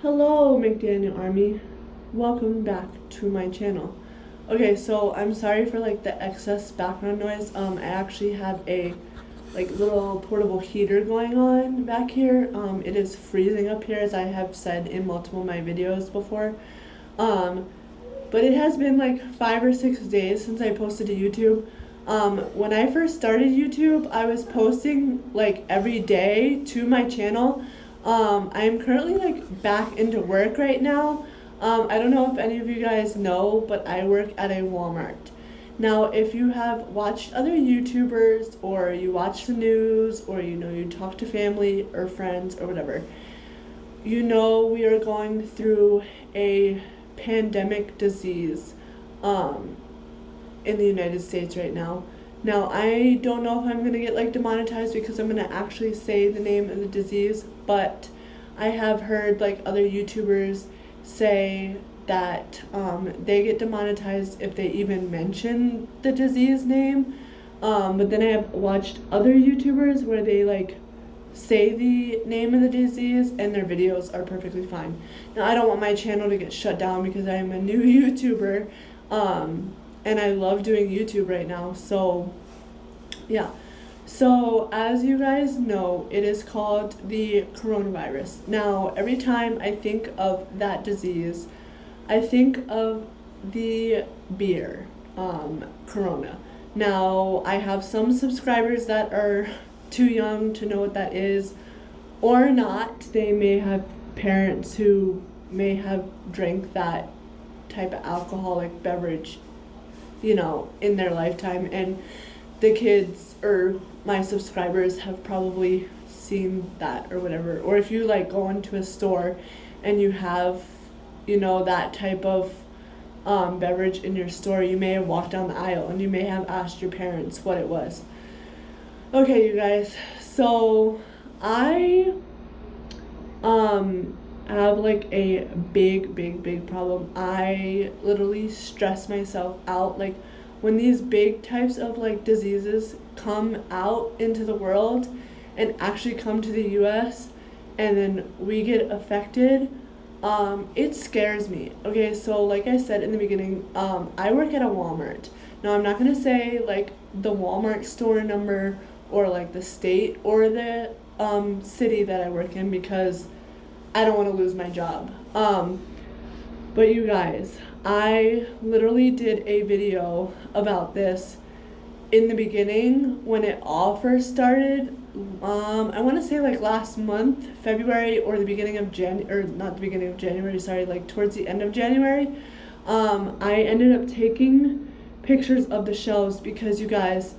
Hello, McDaniel Army. Welcome back to my channel. Okay, so I'm sorry for like the excess background noise. I actually have a little portable heater going on back here. It is freezing up here, as I have said in multiple of my videos before. But it has been like 5 or 6 days since I posted to YouTube. When I first started YouTube, I was posting like every day to my channel. I am currently like back into work right now. I don't know if any of you guys know, but I work at a Walmart. Now, if you have watched other YouTubers, or you watch the news, or you talk to family or friends or whatever, you know we are going through a pandemic disease in the United States right now. Now, I don't know if I'm going to get like demonetized because I'm going to actually say the name of the disease, but I have heard like other YouTubers say that they get demonetized if they even mention the disease name. But then I have watched other YouTubers where they like say the name of the disease and their videos are perfectly fine. Now, I don't want my channel to get shut down because I am a new YouTuber. And I love doing YouTube right now, so yeah. So as you guys know, it is called the coronavirus. Now, every time I think of that disease, I think of the beer, Corona. Now, I have some subscribers that are too young to know what that is, or not. They may have parents who may have drank that type of alcoholic beverage in their lifetime, and the kids or my subscribers have probably seen that or whatever. Or if you like go into a store and you have that type of beverage in your store, you may have walked down the aisle and you may have asked your parents what it was. Okay, you guys, so I have like a big problem. I literally stress myself out like when these big types of like diseases come out into the world and actually come to the US and then we get affected. It scares me. Okay, so like I said in the beginning, I work at a Walmart. Now, I'm not gonna say like the Walmart store number or like the state or the city that I work in because I don't want to lose my job. But you guys, I literally did a video about this in the beginning when it all first started. I want to say like last month, February, or the beginning of or not the beginning of January, sorry, like towards the end of January. I ended up taking pictures of the shelves because, you guys,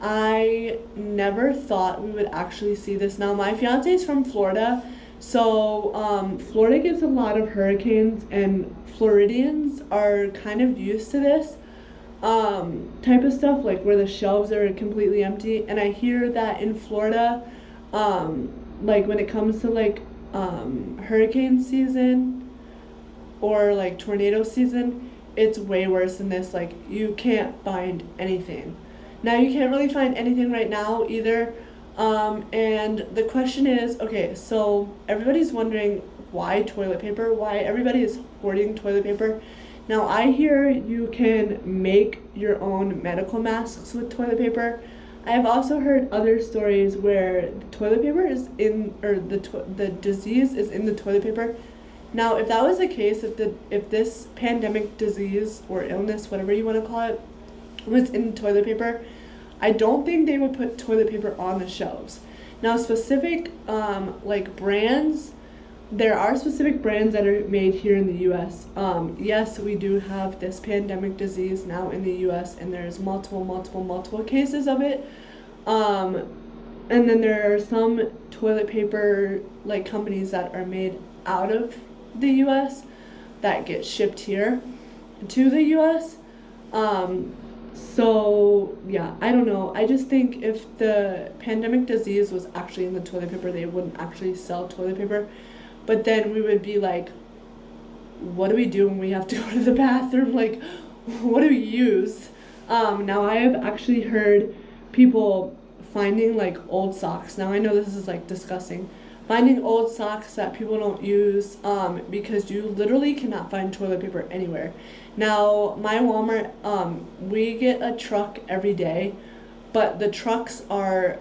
I never thought we would actually see this. Now, my fiance is from Florida, so Florida gets a lot of hurricanes, and Floridians are kind of used to this type of stuff, like where the shelves are completely empty. And I hear that in Florida, like when it comes to like hurricane season or like tornado season, it's way worse than this. Like, you can't find anything. Now, you can't really find anything right now either. And the question is, okay, so everybody's wondering why toilet paper, why everybody is hoarding toilet paper. Now, I hear you can make your own medical masks with toilet paper. I have also heard other stories where the toilet paper is in, or the disease is in the toilet paper. Now, if that was the case, if this pandemic disease or illness, whatever you want to call it, was in toilet paper, I don't think they would put toilet paper on the shelves. Now, specific like brands, there are specific brands that are made here in the US. Yes, we do have this pandemic disease now in the US, and there's multiple cases of it. And then there are some toilet paper like companies that are made out of the US that get shipped here to the US. So yeah, I don't know. I just think if the pandemic disease was actually in the toilet paper, they wouldn't actually sell toilet paper. But then we would be like, what do we do when we have to go to the bathroom? Like, what do we use? Now, I have actually heard people finding like old socks. Now, I know this is like disgusting, finding old socks that people don't use, because you literally cannot find toilet paper anywhere. Now, my Walmart, we get a truck every day, but the trucks are,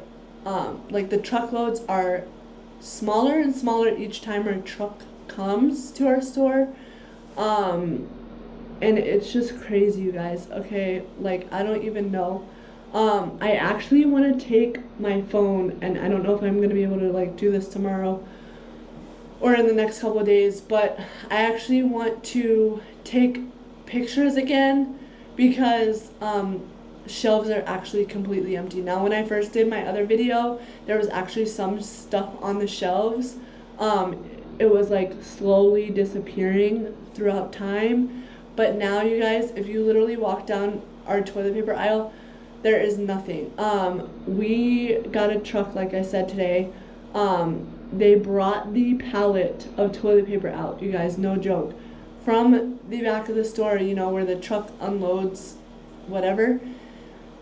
like the truckloads are smaller and smaller each time our truck comes to our store. And it's just crazy, you guys. Okay, like I don't even know. I actually want to take my phone, and I don't know if I'm gonna be able to like do this tomorrow or in the next couple of days, but I actually want to take pictures again because shelves are actually completely empty. Now, when I first did my other video, there was actually some stuff on the shelves. It was like slowly disappearing throughout time, but now, you guys, if you literally walk down our toilet paper aisle, there is nothing. We got a truck, like I said, today. They brought the pallet of toilet paper out, you guys, no joke, from the back of the store, you know, where the truck unloads whatever.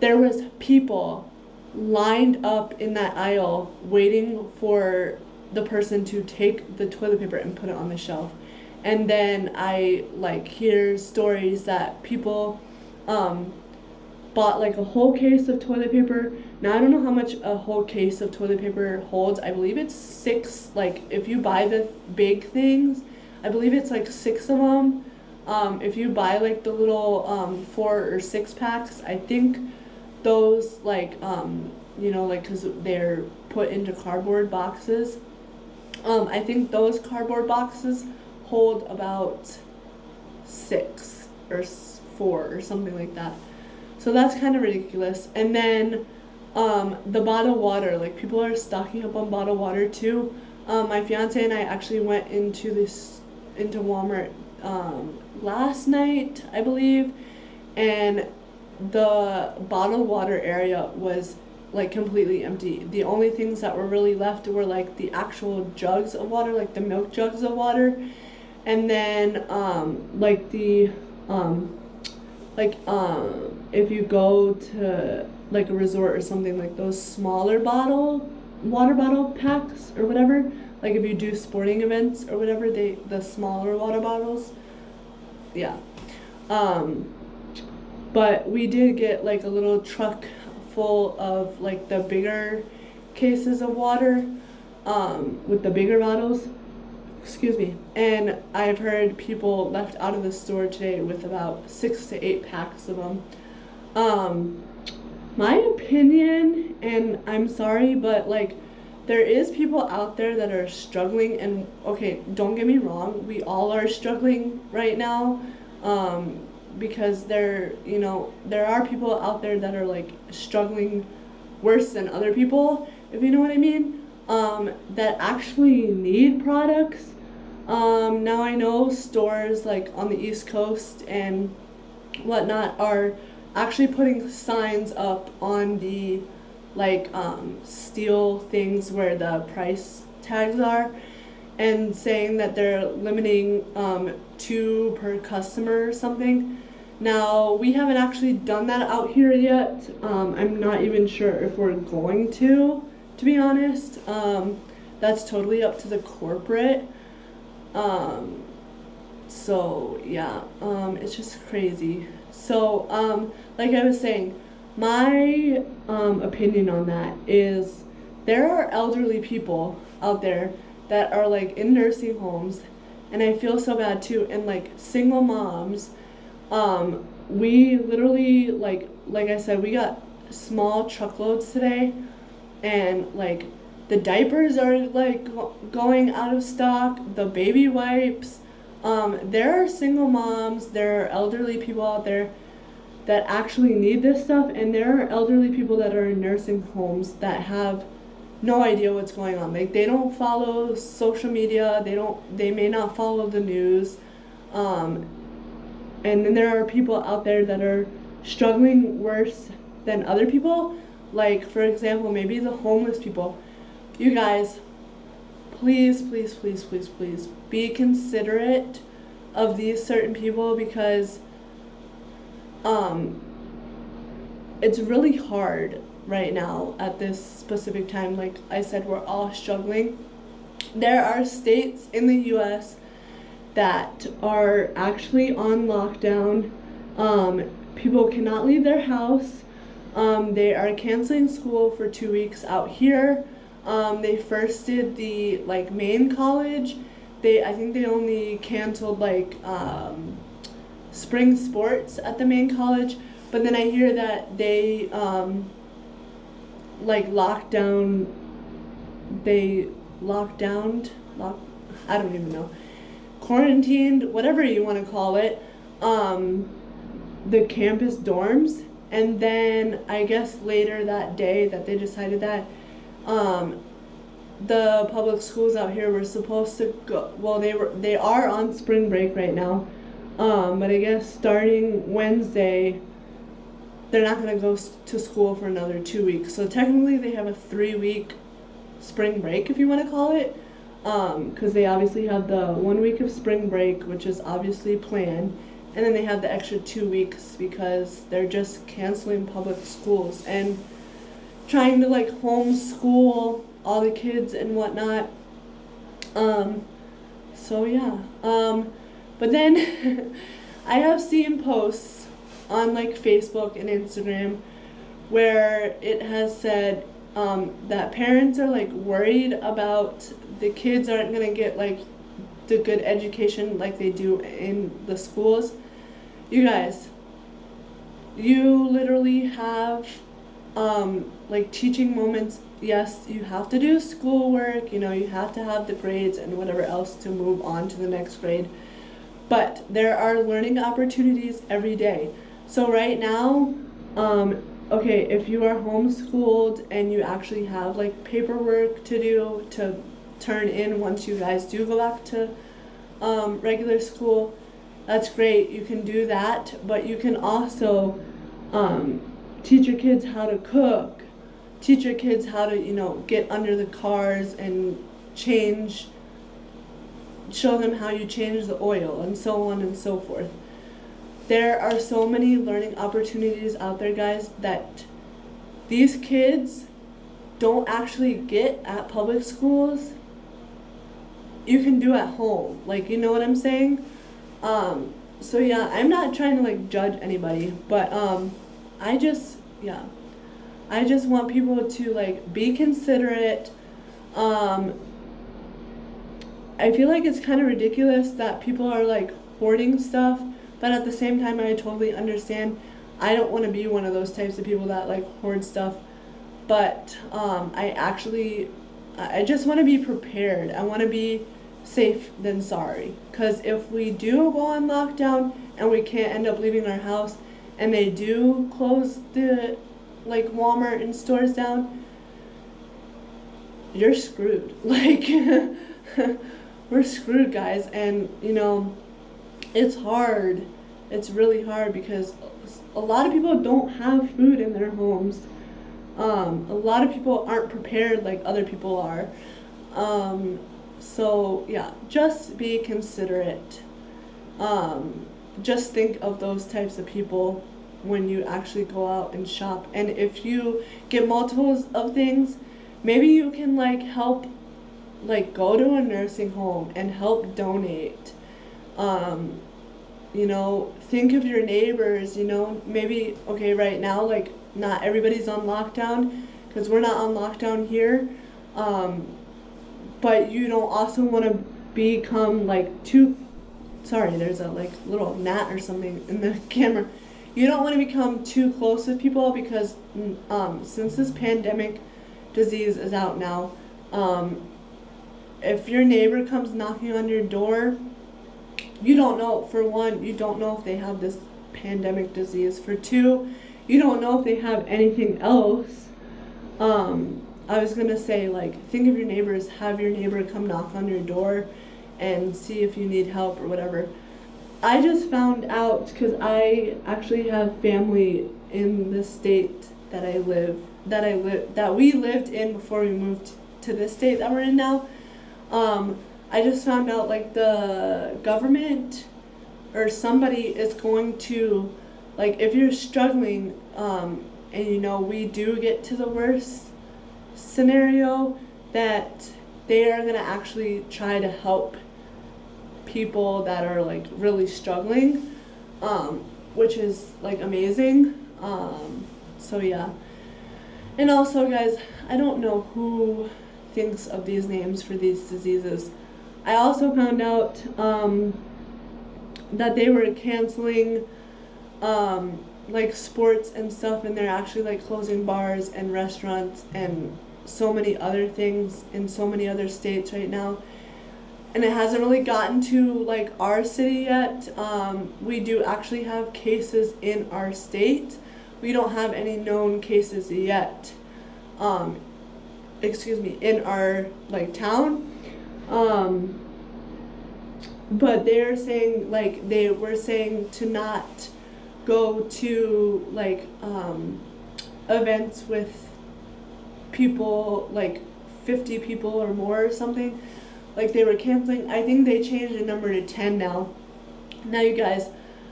There was people lined up in that aisle waiting for the person to take the toilet paper and put it on the shelf. And then I like hear stories that people bought like a whole case of toilet paper. Now, I don't know how much a whole case of toilet paper holds. I believe it's 6, like if you buy the big things, I believe it's like 6 of them. If you buy like the little 4 or 6 packs, I think those like, you know, like because they're put into cardboard boxes. I think those cardboard boxes hold about 6 or 4 or something like that. So that's kind of ridiculous. And then the bottled water, like people are stocking up on bottled water too. My fiance and I actually went into Walmart last night, I believe, and the bottled water area was like completely empty. The only things that were really left were like the actual jugs of water, like the milk jugs of water, and then like the if you go to like a resort or something, like those smaller water bottle packs or whatever, like if you do sporting events or whatever, the smaller water bottles, yeah. But we did get like a little truck full of like the bigger cases of water, with the bigger bottles, excuse me. And I've heard people left out of the store today with about 6 to 8 packs of them. My opinion, and I'm sorry, but like there is people out there that are struggling, and okay, don't get me wrong, we all are struggling right now, because there are people out there that are like struggling worse than other people, if you know what I mean, that actually need products. Now I know stores like on the East Coast and whatnot are actually putting signs up on the like steel things where the price tags are, and saying that they're limiting 2 per customer or something. Now, we haven't actually done that out here yet. I'm not even sure if we're going to be honest. That's totally up to the corporate. So yeah, it's just crazy. So like I was saying, my opinion on that is there are elderly people out there that are like in nursing homes, and I feel so bad too, and like single moms. We literally like I said, we got small truckloads today, and like the diapers are like going out of stock, the baby wipes. There are single moms, there are elderly people out there that actually need this stuff, and there are elderly people that are in nursing homes that have no idea what's going on. Like they don't follow social media, they may not follow the news, and then there are people out there that are struggling worse than other people. Like for example, maybe the homeless people. You guys, please, please, please, please, please be considerate of these certain people, because it's really hard right now at this specific time. Like I said, we're all struggling. there are states in the US that are actually on lockdown. People cannot leave their house. They are canceling school for 2 weeks out here. They first did the like main college. I think they only canceled like spring sports at the main college, but then I hear that they like I don't even know, quarantined, whatever you want to call it, the campus dorms. And then I guess later that day that they decided that the public schools out here were supposed to go, well, they are on spring break right now, but I guess starting Wednesday they're not going to go to school for another 2 weeks. So technically they have a 3-week spring break, if you want to call it, because they obviously have the 1 week of spring break, which is obviously planned, and then they have the extra 2 weeks because they're just canceling public schools and trying to like homeschool all the kids and whatnot. So yeah. But then I have seen posts on like Facebook and Instagram where it has said that parents are like worried about the kids aren't gonna get like the good education like they do in the schools. You guys, you literally have like teaching moments. Yes, you have to do schoolwork, you know, you have to have the grades and whatever else to move on to the next grade, but there are learning opportunities every day. So right now, okay, if you are homeschooled and you actually have like paperwork to do to turn in once you guys do go back to regular school, that's great, you can do that, but you can also teach your kids how to cook, teach your kids how to, you know, get under the cars and show them how you change the oil and so on and so forth. There are so many learning opportunities out there, guys, that these kids don't actually get at public schools. You can do at home, like, you know what I'm saying? So yeah, I'm not trying to like judge anybody, but I just want people to like be considerate. I feel like it's kind of ridiculous that people are like hoarding stuff, but at the same time I totally understand. I don't want to be one of those types of people that like hoard stuff, but I just want to be prepared. I want to be safe than sorry, because if we do go on lockdown and we can't end up leaving our house and they do close the like Walmart and stores down, you're screwed. Like we're screwed, guys. And you know, it's hard, it's really hard, because a lot of people don't have food in their homes. A lot of people aren't prepared like other people are. So yeah, just be considerate. Just think of those types of people when you actually go out and shop. And if you get multiples of things, maybe you can like help, like go to a nursing home and help donate. You know, think of your neighbors, you know, maybe, okay, right now, like not everybody's on lockdown, because we're not on lockdown here. But you don't also want to become like sorry, there's a like little gnat or something in the camera. You don't want to become too close with people, because since this pandemic disease is out now, if your neighbor comes knocking on your door, you don't know, for one, you don't know if they have this pandemic disease. For two, you don't know if they have anything else. I was gonna say, like, think of your neighbors, have your neighbor come knock on your door and see if you need help or whatever. I just found out, because I actually have family in the state that we lived in before we moved to this state that we're in now. I just found out, like, the government or somebody is going to, like, if you're struggling, and you know, we do get to the worst scenario, that they are gonna actually try to help people that are like really struggling, which is like amazing. So yeah. And also, guys, I don't know who thinks of these names for these diseases. I also found out that they were canceling like sports and stuff, and they're actually like closing bars and restaurants and so many other things in so many other states right now. And it hasn't really gotten to like our city yet. We do actually have cases in our state. We don't have any known cases yet. In our like town. But they're saying, like, they were saying to not go to like events with people, like 50 people or more or something. Like they were canceling. I think they changed the number to 10 now. Now you guys,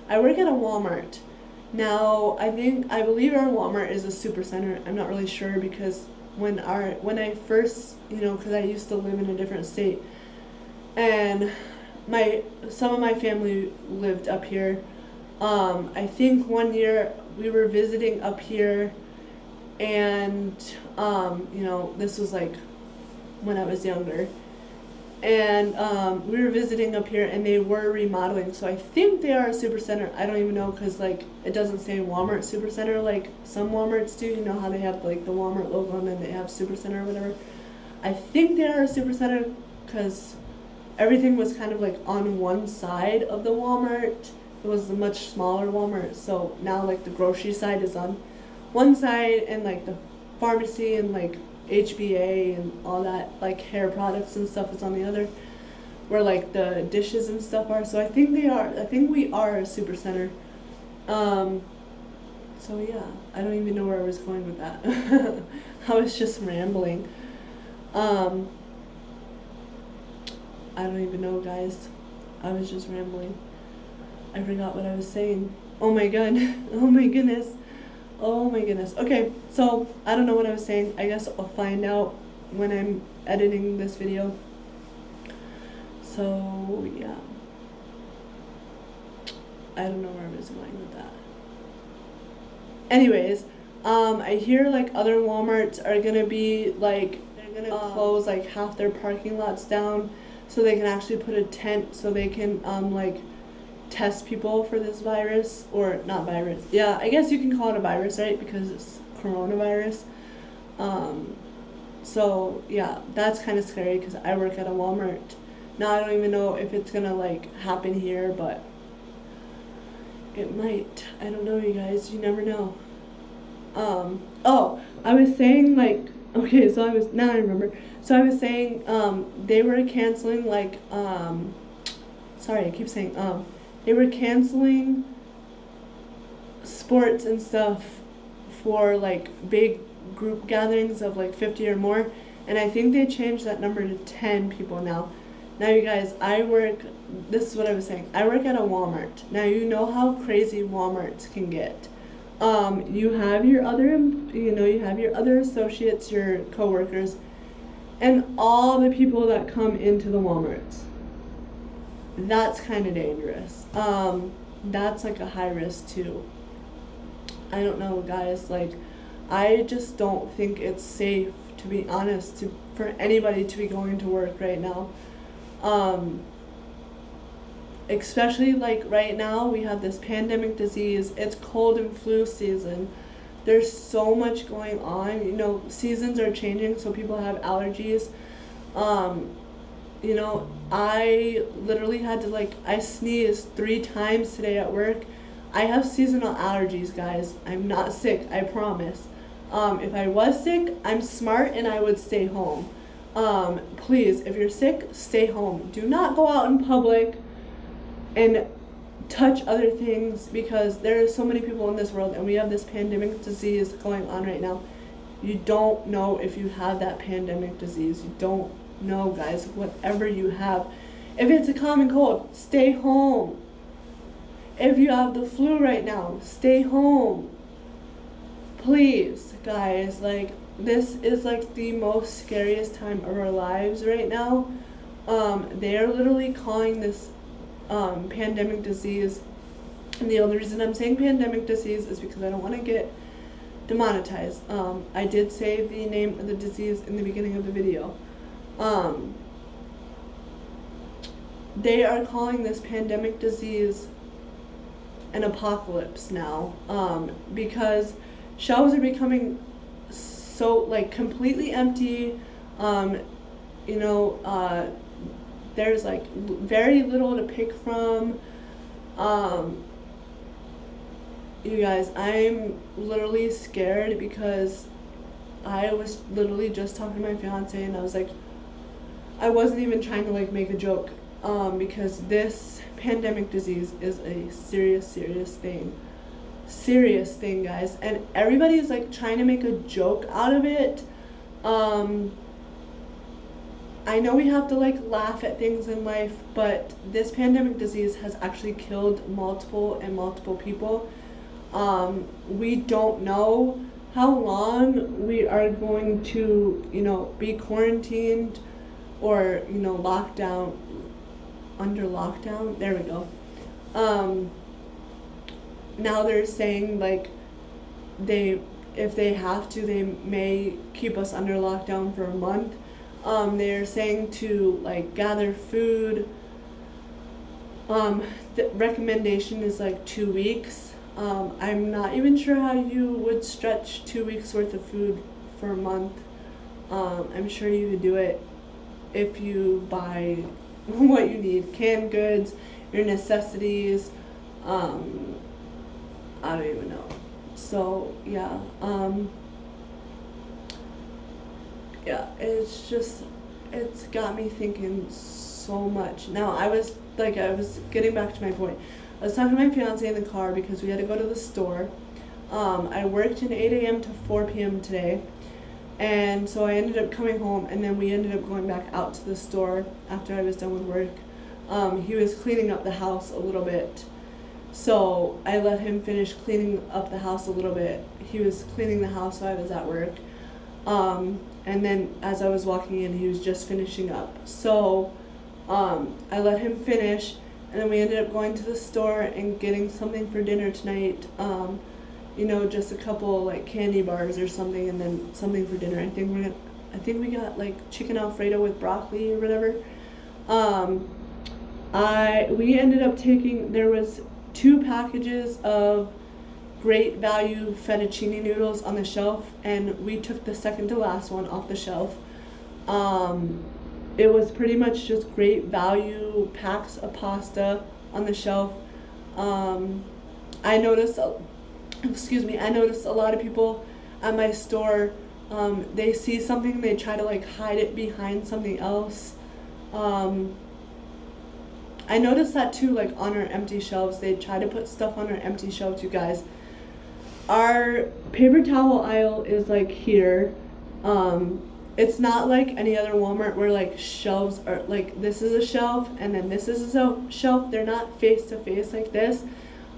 I work at a Walmart. Now I believe our Walmart is a super center. I'm not really sure, because when I first, because I used to live in a different state, and some of my family lived up here. I think one year we were visiting up here, and this was like when I was younger, and we were visiting up here, and they were remodeling. So I think they are a super center. I don't even know, because like it doesn't say Walmart super center like some Walmarts do. You know how they have like the Walmart logo and then they have super center or whatever. I think they are a super center because everything was kind of like on one side of the Walmart. It was a much smaller Walmart, so now like the grocery side is on one side, and like the pharmacy and like HBA and all that, like hair products and stuff, is on the other, where like the dishes and stuff are. So I think we are a super center. So yeah, I don't even know where I was going with that. I was just rambling. I don't even know, guys. I was just rambling. I forgot what I was saying. Oh my god. Oh my goodness. Oh my goodness. Okay, so I don't know what I was saying. I guess I'll find out when I'm editing this video. So yeah. I don't know where I was going with that. Anyways, I hear like other Walmarts are gonna be like, they're gonna close like half their parking lots down, so they can actually put a tent so they can like test people for this virus, or not virus. Yeah, I guess you can call it a virus, right? Because it's coronavirus. So yeah, that's kind of scary because I work at a Walmart. Now I don't even know if it's gonna like happen here, but it might. I don't know, you guys. You never know. Oh, I was saying like, okay, so now I remember. So I was saying they were canceling like sorry, I keep saying they were canceling sports and stuff for like big group gatherings of like 50 or more, and I think they changed that number to 10 people now. Now you guys, this is what I was saying, I work at a Walmart. Now you know how crazy Walmarts can get. You have your other associates, your co-workers, and all the people that come into the Walmarts. That's kind of dangerous. That's like a high risk too. I don't know, guys, like I just don't think it's safe, to be honest, for anybody to be going to work right now. Especially like right now we have this pandemic disease. It's cold and flu season. There's so much going on. Seasons are changing, so people have allergies. I literally had to I sneezed 3 times today at work. I have seasonal allergies, guys. I'm not sick, I promise. If I was sick, I'm smart and I would stay home. Please, if you're sick, stay home. Do not go out in public and touch other things, because there are so many people in this world and we have this pandemic disease going on right now. You don't know if you have that pandemic disease. You don't know, guys. Whatever you have, if it's a common cold, stay home. If you have the flu right now, stay home. Please, guys, this is like the most scariest time of our lives right now. They're literally calling this pandemic disease, and the only reason I'm saying pandemic disease is because I don't want to get demonetized. I did say the name of the disease in the beginning of the video. They are calling this pandemic disease an apocalypse now, because shelves are becoming so like completely empty. You know, there's like very little to pick from. You guys, I'm literally scared because I was literally just talking to my fiance, and I was like, I wasn't even trying to like make a joke, because this pandemic disease is a serious thing, guys, and everybody's like trying to make a joke out of it. I know we have to like laugh at things in life, but this pandemic disease has actually killed multiple people. We don't know how long we are going to, you know, be quarantined or, you know, under lockdown. There we go. Now they're saying like if they have to, they may keep us under lockdown for a month. They're saying to like gather food. The recommendation is like 2 weeks. I'm not even sure how you would stretch 2 weeks worth of food for a month. I'm sure you could do it if you buy what you need, canned goods, your necessities. I don't even know. So yeah, yeah, it's got me thinking so much. Now I was getting back to my point. I was talking to my fiance in the car because we had to go to the store. I worked in 8 a.m. to 4 p.m. today, and so I ended up coming home, and then we ended up going back out to the store after I was done with work. He was cleaning up the house a little bit, so I let him finish cleaning up the house a little bit. He was cleaning the house while I was at work, and then as I was walking in, he was just finishing up. So I let him finish, and then we ended up going to the store and getting something for dinner tonight. You know, just a couple like candy bars or something, and then something for dinner. I think we got like chicken Alfredo with broccoli or whatever. We ended up there was 2 packages of Great Value fettuccine noodles on the shelf, and we took the second to last one off the shelf. It was pretty much just Great Value packs of pasta on the shelf. I noticed a lot of people at my store, they see something, they try to like hide it behind something else. I noticed that too, like on our empty shelves. They try to put stuff on our empty shelves, you guys. Our paper towel aisle is like here. It's not like any other Walmart where like shelves are like, this is a shelf and then this is a shelf. They're not face to face like this.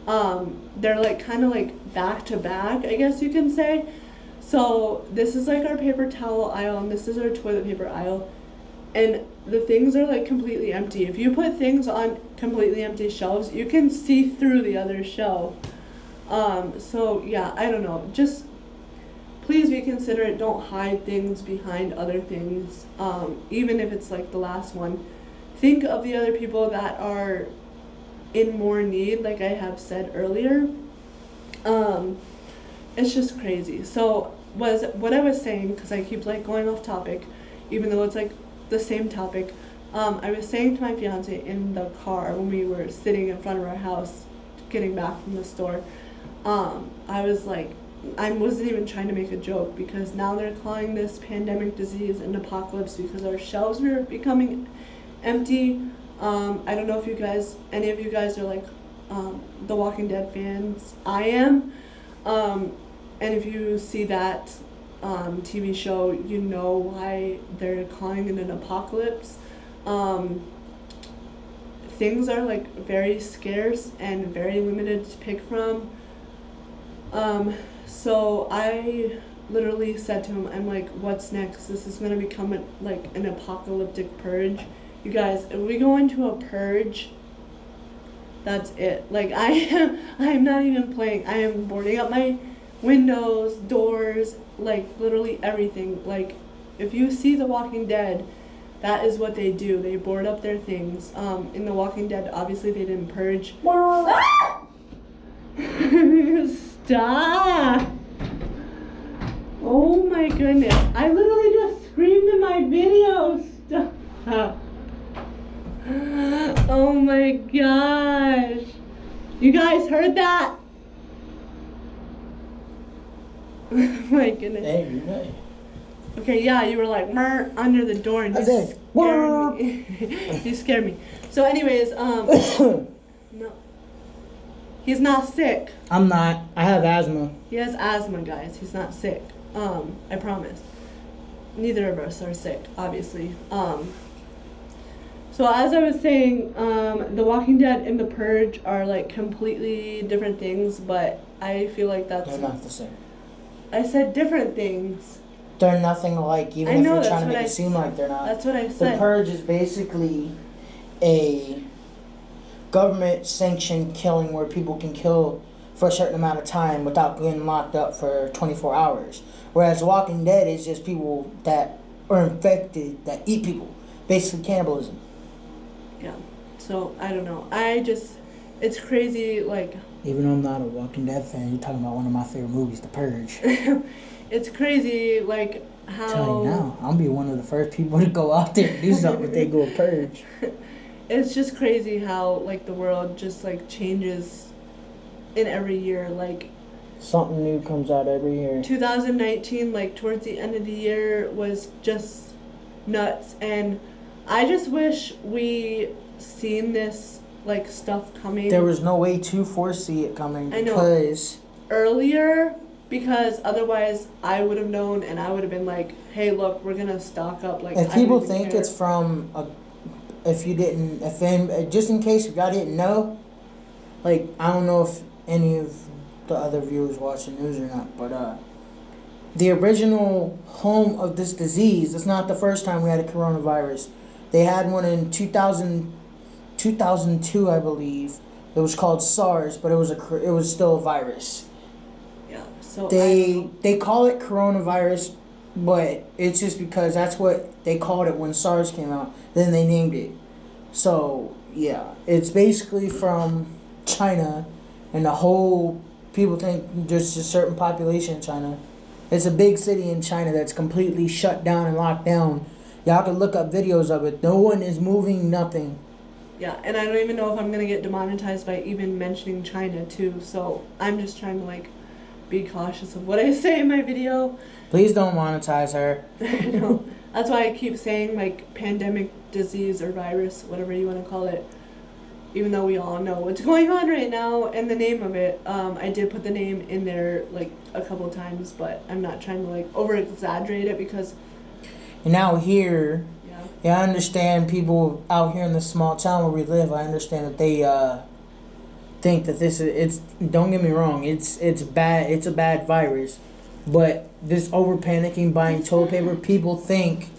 They're like kind of like back to back, I guess you can say. So this is like our paper towel aisle, and this is our toilet paper aisle, and the things are like completely empty. If you put things on completely empty shelves, you can see through the other shelf. So yeah, I don't know, just please be considerate. Don't hide things behind other things, even if it's like the last one. Think of the other people that are in more need, like I have said earlier. It's just crazy. So what I was saying, because I keep like going off topic, even though it's like the same topic, I was saying to my fiance in the car when we were sitting in front of our house getting back from the store, I was like, I wasn't even trying to make a joke, because now they're calling this pandemic disease an apocalypse because our shelves were becoming empty. I don't know if any of you guys are like The Walking Dead fans. I am. And if you see that TV show, you know why they're calling it an apocalypse. Things are like very scarce and very limited to pick from. So I literally said to him, I'm like, what's next? This is gonna become an apocalyptic purge. You guys, if we go into a purge, that's it. Like, I'm not even playing. I am boarding up my windows, doors, like literally everything. Like, if you see The Walking Dead, that is what they do. They board up their things. In The Walking Dead, obviously they didn't purge. Stop! Oh my goodness. I literally just screamed in my video. Stop. Oh my gosh. You guys heard that? Oh my goodness. Hey, you're right. Okay, yeah, you were like under the door and you scared me. You scared me. So anyways, no. He's not sick. I'm not. I have asthma. He has asthma, guys. He's not sick. I promise. Neither of us are sick, obviously. So as I was saying, The Walking Dead and The Purge are like completely different things, but I feel like that's... They're not the same. I said different things. They're nothing alike, even if you're trying to make it seem like they're not. That's what I said. The Purge is basically a government-sanctioned killing where people can kill for a certain amount of time without getting locked up for 24 hours. Whereas Walking Dead is just people that are infected, that eat people. Basically cannibalism. Yeah. So, I don't know. It's crazy, like... Even though I'm not a Walking Dead fan, you're talking about one of my favorite movies, The Purge. It's crazy, like, how... I'm telling you now, I'll be one of the first people to go out there and do something if they go a purge. It's just crazy how, like, the world just, like, changes in every year, like... Something new comes out every year. 2019, like, towards the end of the year was just nuts, and I just wish we seen this, like, stuff coming. There was no way to foresee it coming because... Earlier, because otherwise I would have known and I would have been like, hey, look, we're going to stock up. Like, if people think it's from, just in case if y'all didn't know, like, I don't know if any of the other viewers watch the news or not, but the original home of this disease, it's not the first time we had a coronavirus. They had one in 2002, I believe. It was called SARS, but it was still a virus. Yeah. So they call it coronavirus, but it's just because that's what they called it when SARS came out. Then they named it. So yeah, it's basically from China, and the whole people think there's a certain population in China. It's a big city in China that's completely shut down and locked down. Y'all can look up videos of it. No one is moving, nothing. Yeah, and I don't even know if I'm going to get demonetized by even mentioning China, too. So I'm just trying to, like, be cautious of what I say in my video. Please don't monetize her. No, that's why I keep saying, like, pandemic, disease, or virus, whatever you want to call it. Even though we all know what's going on right now and the name of it. I did put the name in there, like, a couple times, but I'm not trying to, like, over-exaggerate it because... And out here... Yeah, I understand people out here in this small town where we live. I understand that they think that it's. Don't get me wrong. It's bad. It's a bad virus, but this over panicking, buying toilet paper. People think.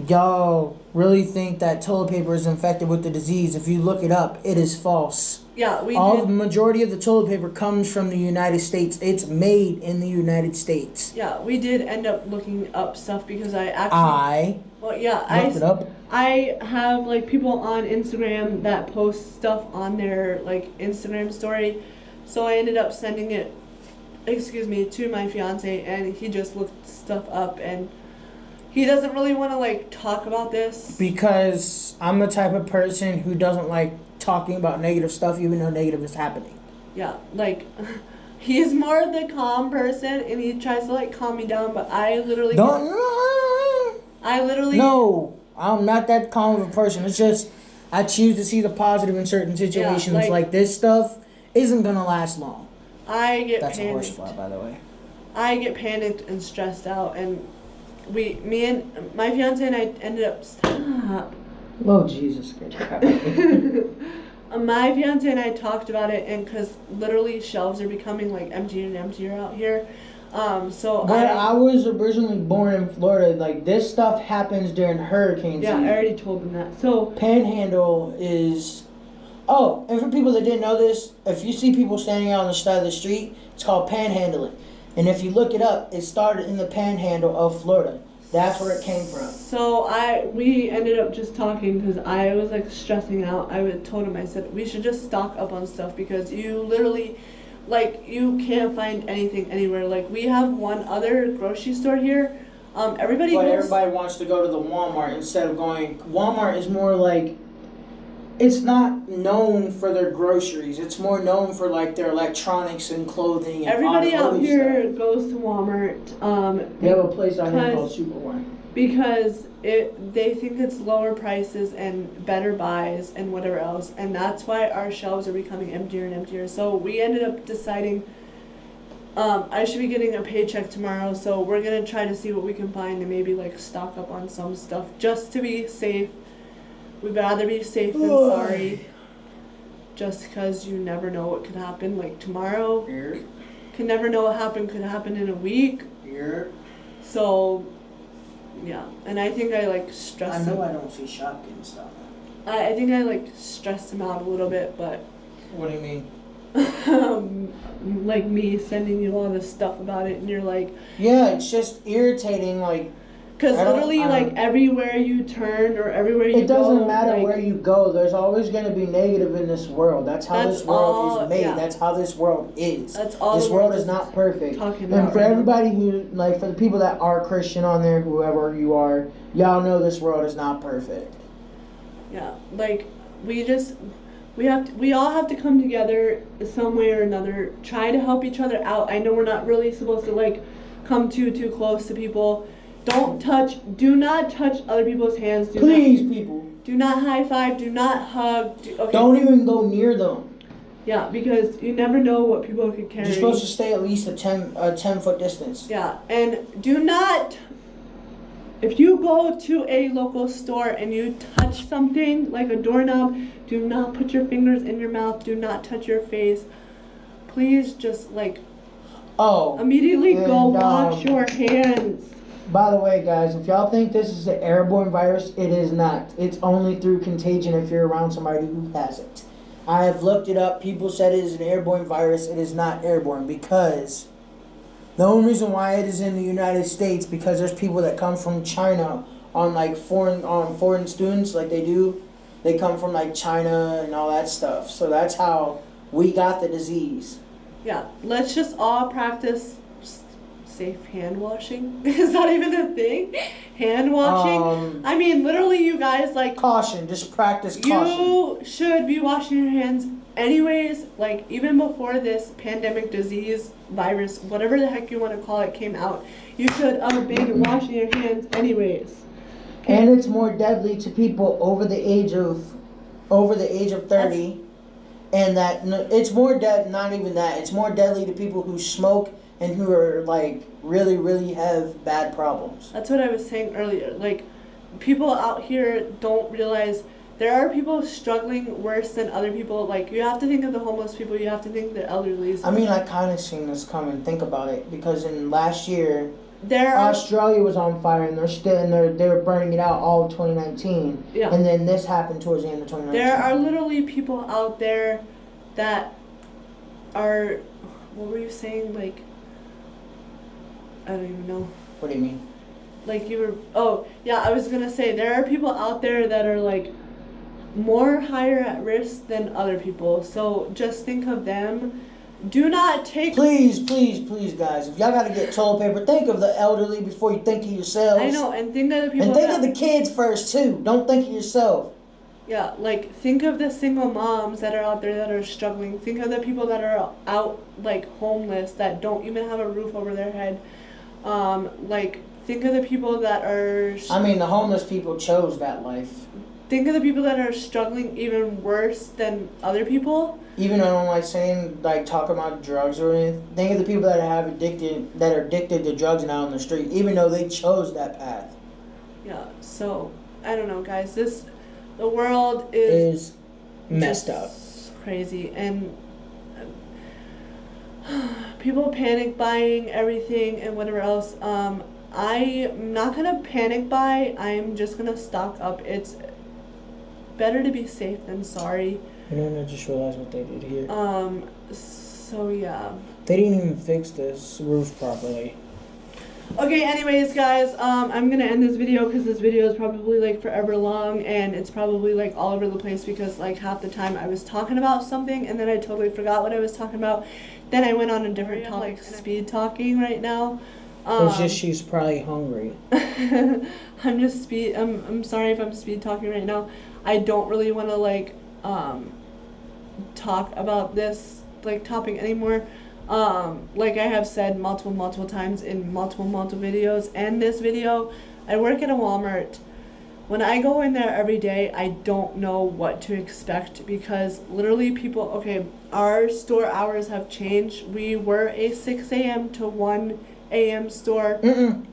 Y'all really think that toilet paper is infected with the disease? If you look it up, it is false. Yeah, the majority of the toilet paper comes from the United States. It's made in the United States. Yeah, we did end up looking up stuff because I actually... I looked it up. I have, like, people on Instagram that post stuff on their, like, Instagram story. So I ended up sending it, to my fiance, and he just looked stuff up, and he doesn't really want to, like, talk about this. Because I'm the type of person who doesn't like talking about negative stuff even though negative is happening. Yeah, like, he's more the calm person and he tries to, like, calm me down, but I literally No, I'm not that calm of a person. It's just I choose to see the positive in certain situations. Yeah, like this stuff isn't gonna last long. That's panicked. A horsefly, by the way. I get panicked and stressed out, and me and my fiance and I ended up... Stop. Oh, Jesus, good crap. My fiance and I talked about it, and because literally shelves are becoming like emptier and emptier out here. So Where I was originally born in Florida, like this stuff happens during hurricane season. I already told them that. So Panhandle is. Oh, and for people that didn't know this, if you see people standing out on the side of the street, it's called panhandling. And if you look it up, it started in the Panhandle of Florida. That's where it came from. So we ended up just talking because I was like stressing out. Told him, I said we should just stock up on stuff because you literally, like, you can't find anything anywhere. Like, we have one other grocery store here. Everybody wants to go to the Walmart instead of going. Walmart is more like, it's not known for their groceries. It's more known for like their electronics and clothing. And everybody out here stuff. goes to Walmart. They have a place out here called Superwine. Because they think it's lower prices and better buys and whatever else, and that's why our shelves are becoming emptier and emptier. So we ended up deciding I should be getting a paycheck tomorrow, so we're gonna try to see what we can find and maybe like stock up on some stuff just to be safe. We'd rather be safe than sorry, just because you never know what could happen. Like tomorrow, can never know what could happen in a week. So. Yeah, and I think I like stressed him. I don't see Shopkins stuff. I think I like stressed him out a little bit, but. What do you mean? Like me sending you all this stuff about it, and you're like. Yeah, it's just irritating, like. Because literally, like everywhere you turn or everywhere you go. It doesn't matter where you go. There's always going to be negative in this world. That's how this world is made. Yeah. That's how this world is. That's all. This world is not perfect. And for everybody who, like, for the people that are Christian on there, whoever you are, y'all know this world is not perfect. Yeah, like we all have to come together some way or another. Try to help each other out. I know we're not really supposed to like come too close to people. Do not touch other people's hands. People. Do not high five, do not hug. Don't even go near them. Yeah, because you never know what people could carry. You're supposed to stay at least a 10-foot distance. Yeah, and do not, if you go to a local store and you touch something like a doorknob, do not put your fingers in your mouth, do not touch your face. Please just like, immediately go wash your hands. By the way, guys, if y'all think this is an airborne virus, it is not. It's only through contagion if you're around somebody who has it. I have looked it up. People said it is an airborne virus. It is not airborne because the only reason why it is in the United States because there's people that come from China on like foreign students like they do. They come from like China and all that stuff. So that's how we got the disease. Yeah, let's just all practice safe hand washing. Is that even a thing? Hand washing? I mean, literally, you guys, like... Caution. Just practice caution. You should be washing your hands anyways. Like, even before this pandemic disease, virus, whatever the heck you want to call it, came out, you should have been washing your hands anyways. Okay? And it's more deadly to people over the age of 30. And that it's more not even that. It's more deadly to people who smoke and who are like really have bad problems. That's what I was saying earlier. Like, people out here don't realize there are people struggling worse than other people. Like, you have to think of the homeless people. You have to think of the elderly. I mean, I kind of seen this coming. Think about it, because in last year, Australia was on fire, and they were burning it out all of 2019. Yeah. And then this happened towards the end of 2019. There are literally people out there that are. What were you saying? Like, I don't even know. What do you mean? Like you were, oh, yeah, I was gonna say, there are people out there that are like more higher at risk than other people. So just think of them. Do not take... Please, guys, if y'all gotta get toilet paper, think of the elderly before you think of yourselves. I know, and think of the people And think of the kids first, too. Don't think of yourself. Yeah, like, think of the single moms that are out there that are struggling. Think of the people that are out, like, homeless, that don't even have a roof over their head. Like, think of the people that are... I mean, the homeless people chose that life. Think of the people that are struggling even worse than other people. Even though I don't like saying, like, talk about drugs or anything. Think of the people that are addicted to drugs now on the street, even though they chose that path. Yeah, so, I don't know, guys. The world is messed up. crazy. And people panic buying everything and whatever else. I'm not gonna panic buy. I'm just gonna stock up. It's better to be safe than sorry. You know, I just realized what they did here. So yeah. They didn't even fix this roof properly. Okay, anyways, guys, I'm gonna end this video because this video is probably like forever long, and it's probably like all over the place because like half the time I was talking about something and then I totally forgot what I was talking about. Then I went on a different topic, speed talking right now. It's just she's probably hungry. I'm sorry if I'm speed talking right now. I don't really want to like talk about this like topic anymore. Like I have said multiple times in multiple videos and this video, I work at a Walmart. When I go in there every day, I don't know what to expect because literally people, okay, our store hours have changed. We were a 6 a.m. to 1 a.m. store.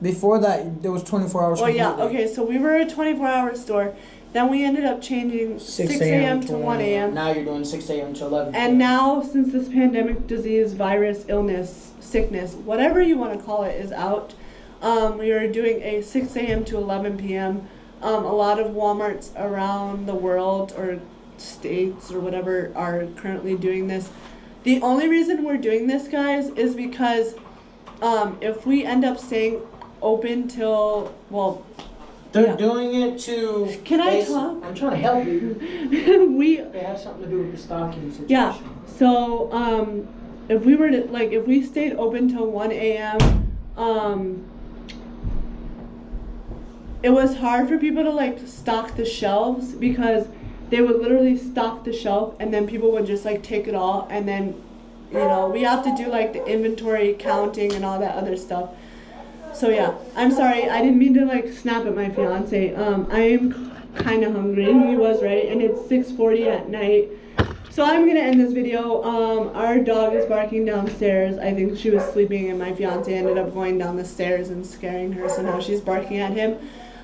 Before that, there was 24 hours. Well, yeah, okay, so we were a 24-hour store. Then we ended up changing 6 a.m. to 1 a.m. Now you're doing 6 a.m. to 11 And now, since this pandemic, disease, virus, illness, sickness, whatever you want to call it, is out, we are doing a 6 a.m. to 11 p.m. A lot of Walmarts around the world or states or whatever are currently doing this. The only reason we're doing this, guys, is because if we end up staying open till, well, they're doing it to... Can I talk? I'm trying to help you. It has something to do with the stocking situation. Yeah, so if we were to, like, if we stayed open till 1 a.m., it was hard for people to like stock the shelves because they would literally stock the shelf and then people would just like take it all, and then, you know, we have to do like the inventory counting and all that other stuff. So yeah, I'm sorry, I didn't mean to like snap at my fiance. I am kind of hungry. He was right, and it's 6:40 at night. So I'm gonna end this video. Our dog is barking downstairs. I think she was sleeping and my fiance ended up going down the stairs and scaring her, so now she's barking at him.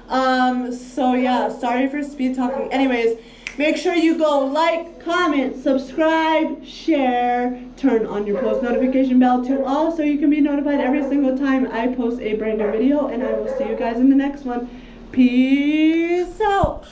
So yeah, sorry for speed talking. Anyways, make sure you go like, comment, subscribe, share, turn on your post notification bell to all so you can be notified every single time I post a brand new video, and I will see you guys in the next one. Peace out.